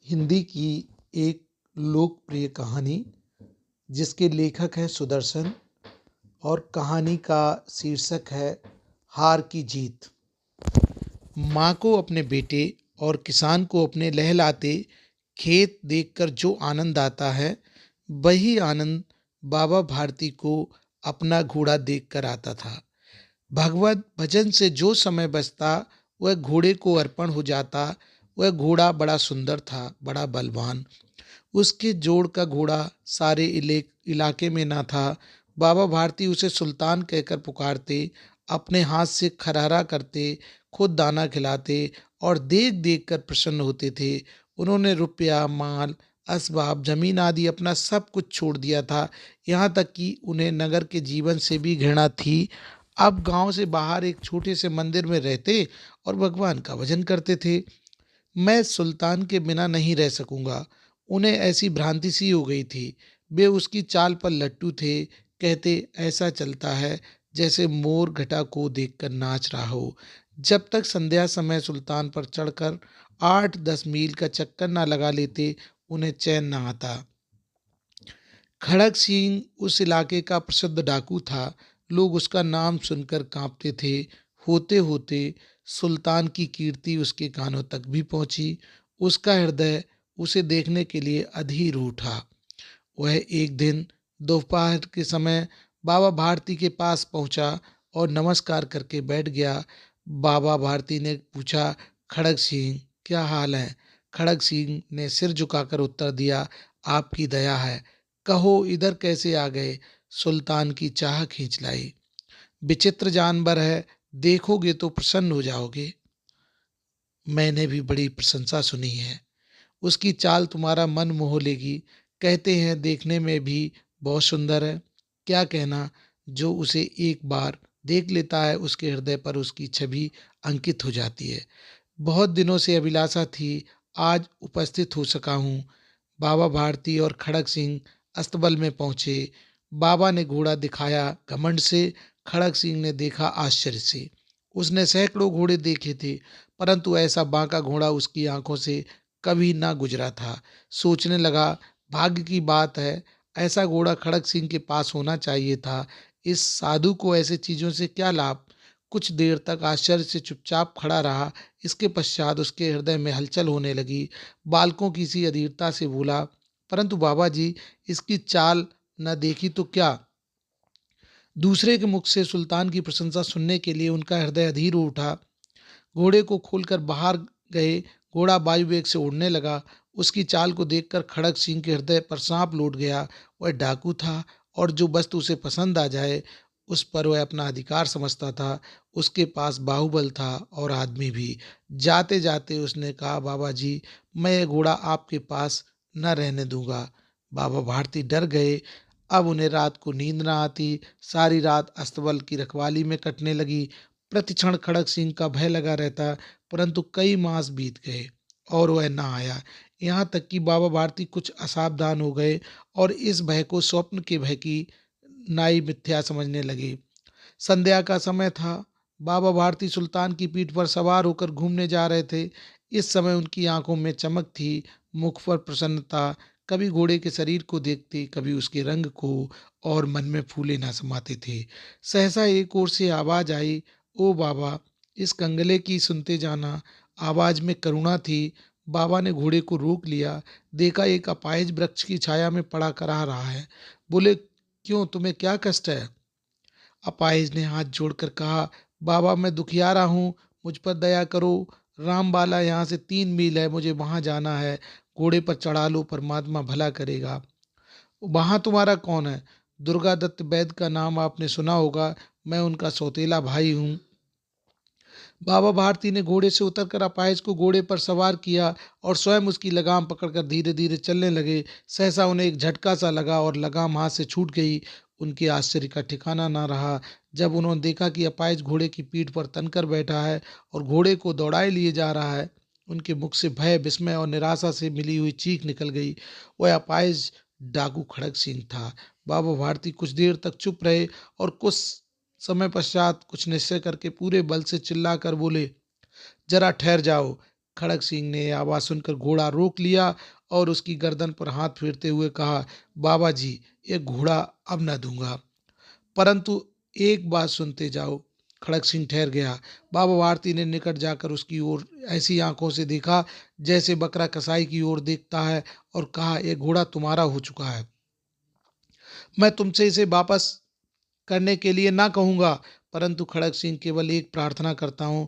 हिंदी की एक लोकप्रिय कहानी जिसके लेखक हैं सुदर्शन और कहानी का शीर्षक है हार की जीत। माँ को अपने बेटे और किसान को अपने लहलाते खेत देखकर जो आनंद आता है, वही आनंद बाबा भारती को अपना घोड़ा देखकर आता था। भगवत भजन से जो समय बचता वह घोड़े को अर्पण हो जाता। वह घोड़ा बड़ा सुंदर था, बड़ा बलवान। उसके जोड़ का घोड़ा सारे इलाके में ना था। बाबा भारती उसे सुल्तान कहकर पुकारते, अपने हाथ से खरहरा करते, खुद दाना खिलाते और देख देख कर प्रसन्न होते थे। उन्होंने रुपया, माल, असबाब, जमीन आदि अपना सब कुछ छोड़ दिया था। यहाँ तक कि उन्हें नगर के जीवन से भी घृणा थी। अब गांव से बाहर एक छोटे से मंदिर में रहते और भगवान का भजन करते थे। मैं सुल्तान के बिना नहीं रह सकूंगा। उन्हें ऐसी भ्रांति सी हो गई थी। वे उसकी चाल पर लट्टू थे। कहते ऐसा चलता है जैसे मोर घटा को देखकर नाच रहा हो। जब तक संध्या समय सुल्तान पर चढ़कर 8-10 मील का चक्कर ना लगा लेते, उन्हें चैन ना आता। खड़क सिंह उस इलाके का प्रसिद्ध डाकू था। लोग उसका नाम सुनकर कांपते थे। होते होते सुल्तान की कीर्ति उसके कानों तक भी पहुंची। उसका हृदय उसे देखने के लिए अधीर उठा। वह एक दिन दोपहर के समय बाबा भारती के पास पहुंचा और नमस्कार करके बैठ गया। बाबा भारती ने पूछा, खड़ग सिंह क्या हाल है? खड़ग सिंह ने सिर झुकाकर उत्तर दिया, आपकी दया है। कहो इधर कैसे आ गए? सुल्तान की चाह खींच लाई। विचित्र जानवर है, देखोगे तो प्रसन्न हो जाओगे। मैंने भी बड़ी प्रशंसा सुनी है। उसकी चाल तुम्हारा मन मोह लेगी। कहते हैं देखने में भी बहुत सुंदर है। क्या कहना, जो उसे एक बार देख लेता है उसके हृदय पर उसकी छवि अंकित हो जाती है। बहुत दिनों से अभिलाषा थी, आज उपस्थित हो सका हूँ। बाबा भारती और खड़ग सिंह अस्तबल में पहुंचे। बाबा ने घोड़ा दिखाया घमंड से। खड़ग सिंह ने देखा आश्चर्य से। उसने सैकड़ों घोड़े देखे थे, परंतु ऐसा बांका घोड़ा उसकी आंखों से कभी ना गुजरा था। सोचने लगा, भाग्य की बात है, ऐसा घोड़ा खड़ग सिंह के पास होना चाहिए था। इस साधु को ऐसे चीजों से क्या लाभ? कुछ देर तक आश्चर्य से चुपचाप खड़ा रहा। इसके पश्चात उसके हृदय में हलचल होने लगी। बालकों की सी अधीरता से बोला, परंतु बाबा जी, इसकी चाल न देखी तो क्या? दूसरे के मुख से सुल्तान की प्रशंसा सुनने के लिए उनका हृदय अधीर हो उठा। घोड़े को खोलकर बाहर गए। घोड़ा वायु वेग से उड़ने लगा। उसकी चाल को देखकर खड़ग सिंह के हृदय पर सांप लौट गया। वह डाकू था और जो वस्तु उसे पसंद आ जाए उस पर वह अपना अधिकार समझता था। उसके पास बाहुबल था और आदमी भी। जाते जाते उसने कहा, बाबा जी, मैं यह घोड़ा आपके पास न रहने दूंगा। बाबा भारती डर गए। अब उन्हें रात को नींद न आती। सारी रात अस्तबल की रखवाली में कटने लगी। प्रति क्षण खड़ग सिंह का भय लगा रहता, परंतु कई मास बीत गए और वह ना आया। यहाँ तक कि बाबा भारती कुछ असावधान हो गए और इस भय को स्वप्न के भय की नाई मिथ्या समझने लगे। संध्या का समय था। बाबा भारती सुल्तान की पीठ पर सवार होकर घूमने जा रहे थे। इस समय उनकी आंखों में चमक थी, मुख पर प्रसन्नता। कभी घोड़े के शरीर को देखते, कभी उसके रंग को, और मन में फूले ना समाते थे। सहसा एक ओर से आवाज आई, ओ बाबा, इस कंगले की सुनते जाना। आवाज में करुणा थी। बाबा ने घोड़े को रोक लिया। देखा एक अपाहिज वृक्ष की छाया में पड़ा कराह रहा है। बोले, क्यों, तुम्हें क्या कष्ट है? अपाहिज ने हाथ जोड़कर कहा, बाबा, मैं दुखियारा हूँ, मुझ पर दया करो। रामबाला यहाँ से 3 मील है, मुझे वहां जाना है। घोड़े पर चढ़ा लो, परमात्मा भला करेगा। वहां तुम्हारा कौन है? दुर्गा दत्त वैद्य का नाम आपने सुना होगा, मैं उनका सौतेला भाई हूँ। बाबा भारती ने घोड़े से उतरकर अपाहिज को घोड़े पर सवार किया और स्वयं उसकी लगाम पकड़कर धीरे धीरे चलने लगे। सहसा उन्हें एक झटका सा लगा और लगाम हाथ से छूट गई। उनके आश्चर्य का ठिकाना ना रहा जब उन्होंने देखा कि अपाहिज घोड़े की पीठ पर तनकर बैठा है और घोड़े को दौड़ाए लिए जा रहा है। उनके मुख से भय, विस्मय और निराशा से मिली हुई चीख निकल गई। वह अपाहिज डाकू खड़ग सिंह था। बाबा भारती कुछ देर तक चुप रहे और कुछ समय पश्चात कुछ निश्चय करके पूरे बल से चिल्लाकर बोले, जरा ठहर जाओ। खड़ग सिंह ने यह आवाज़ सुनकर घोड़ा रोक लिया और उसकी गर्दन पर हाथ फेरते हुए कहा, बाबा जी, ये घोड़ा अब न दूंगा, परंतु एक बात सुनते जाओ। खड़ग सिंह ठहर गया। बाबा भारती ने निकट जाकर उसकी ओर ऐसी आंखों से देखा जैसे बकरा कसाई की ओर देखता है और कहा, यह घोड़ा तुम्हारा हो चुका है। मैं तुमसे इसे वापस करने के लिए ना कहूंगा, परंतु खड़ग सिंह केवल एक प्रार्थना करता हूँ,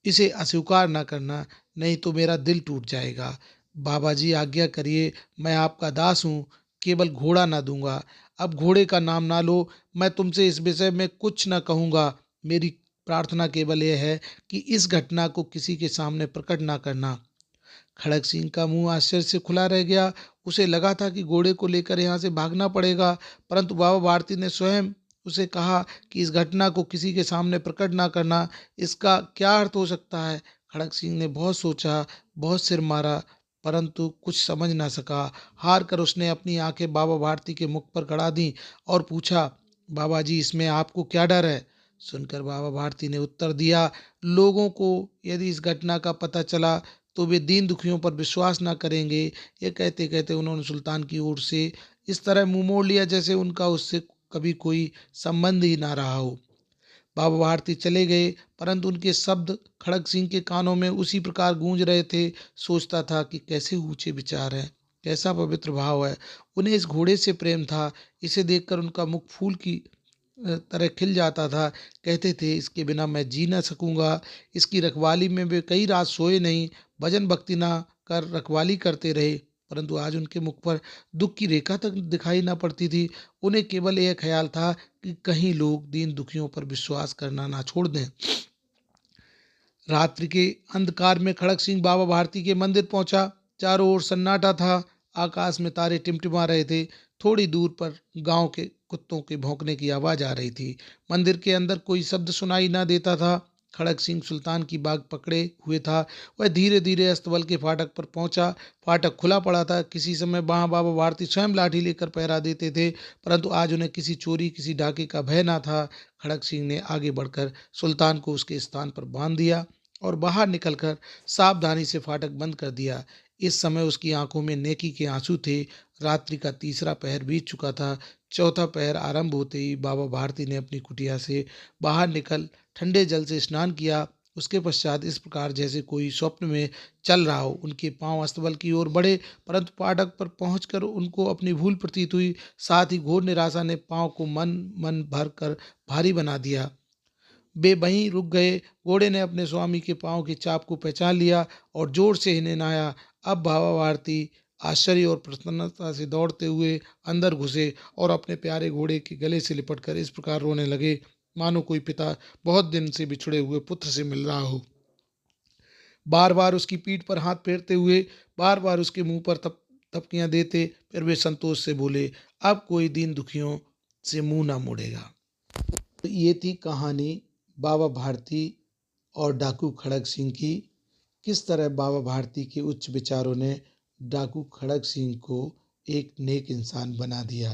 इसे अस्वीकार न करना, नहीं तो मेरा दिल टूट जाएगा। बाबा जी आज्ञा करिए, मैं आपका दास हूँ, केवल घोड़ा ना दूंगा। अब घोड़े का नाम ना लो, मैं तुमसे इस विषय में कुछ न कहूँगा। मेरी प्रार्थना केवल यह है कि इस घटना को किसी के सामने प्रकट ना करना। खड़ग सिंह का मुंह आश्चर्य से खुला रह गया। उसे लगा था कि घोड़े को लेकर यहाँ से भागना पड़ेगा, परंतु बाबा भारती ने स्वयं उसे कहा कि इस घटना को किसी के सामने प्रकट ना करना, इसका क्या अर्थ हो सकता है। खड़ग सिंह ने बहुत सोचा, बहुत सिर मारा, परंतु कुछ समझ ना सका। हार कर उसने अपनी आंखें बाबा भारती के मुख पर गड़ा दी और पूछा, बाबा जी, इसमें आपको क्या डर है। सुनकर बाबा भारती ने उत्तर दिया, लोगों को यदि इस घटना का पता चला तो वे दीन दुखियों पर विश्वास ना करेंगे। ये कहते कहते उन्होंने सुल्तान की ओर से इस तरह मुंह मोड़ लिया जैसे उनका उससे कभी कोई संबंध ही ना रहा हो। बाबा भारती चले गए, परंतु उनके शब्द खड़ग सिंह के कानों में उसी प्रकार गूंज रहे थे। सोचता था कि कैसे ऊंचे विचार हैं, कैसा पवित्र भाव है। उन्हें इस घोड़े से प्रेम था। इसे देखकर उनका मुख फूल की तरह खिल जाता था। कहते थे, इसके बिना मैं जी ना सकूंगा। इसकी रखवाली में वे कई रात सोए नहीं, भजन भक्ति ना कर रखवाली करते रहे, परंतु आज उनके मुख पर दुख की रेखा तक दिखाई ना पड़ती थी। उन्हें केवल यह ख्याल था कि कहीं लोग दीन दुखियों पर विश्वास करना ना छोड़ दें। रात्रि के अंधकार में खड़ग सिंह बाबा भारती के मंदिर पहुंचा। चारों ओर सन्नाटा था। आकाश में तारे टिमटिमा रहे थे। थोड़ी दूर पर गांव के कुत्तों के भौंकने की आवाज आ रही थी। मंदिर के अंदर कोई शब्द सुनाई ना देता था। खड़ग सिंह सुल्तान की बाग पकड़े हुए था। वह धीरे धीरे अस्तबल के फाटक पर पहुंचा। फाटक खुला पड़ा था। किसी समय वहां बाबा भारती स्वयं लाठी लेकर पहरा देते थे, परंतु आज उन्हें किसी चोरी, किसी डाके का भय ना था। खड़ग सिंह ने आगे बढ़कर सुल्तान को उसके स्थान पर बांध दिया और बाहर निकलकर सावधानी से फाटक बंद कर दिया। इस समय उसकी आंखों में नेकी के आंसू थे। रात्रि का तीसरा पहर बीत चुका था। चौथा पहर आरंभ होते ही बाबा भारती ने अपनी कुटिया से बाहर निकल ठंडे जल से स्नान किया। उसके पश्चात इस प्रकार जैसे कोई स्वप्न में चल रहा हो उनके पांव अस्तबल की ओर बढ़े, परंतु फाटक पर पहुंचकर उनको अपनी भूल प्रतीत हुई। साथ ही घोर निराशा ने पांव को मन मन भर कर भारी बना दिया। वे वहीं रुक गए। घोड़े ने अपने स्वामी के पांव की चाप को पहचान लिया और जोर से हिनहिनाया। अब बाबा भारती आश्चर्य और प्रसन्नता से दौड़ते हुए अंदर घुसे और अपने प्यारे घोड़े के गले से लिपटकर इस प्रकार रोने लगे, मानो कोई पिता बहुत दिन से बिछड़े हुए पुत्र से मिल रहा हो। बार बार उसकी पीठ पर हाथ फेरते हुए, बार बार उसके मुंह पर थपकियां देते, फिर वे संतोष से बोले, अब कोई दीन दुखियों से मुंह ना मोड़ेगा। तो ये थी कहानी बाबा भारती और डाकू खड़ग सिंह की। किस तरह बाबा भारती के उच्च विचारों ने डाकू खड़ग सिंह को एक नेक इंसान बना दिया।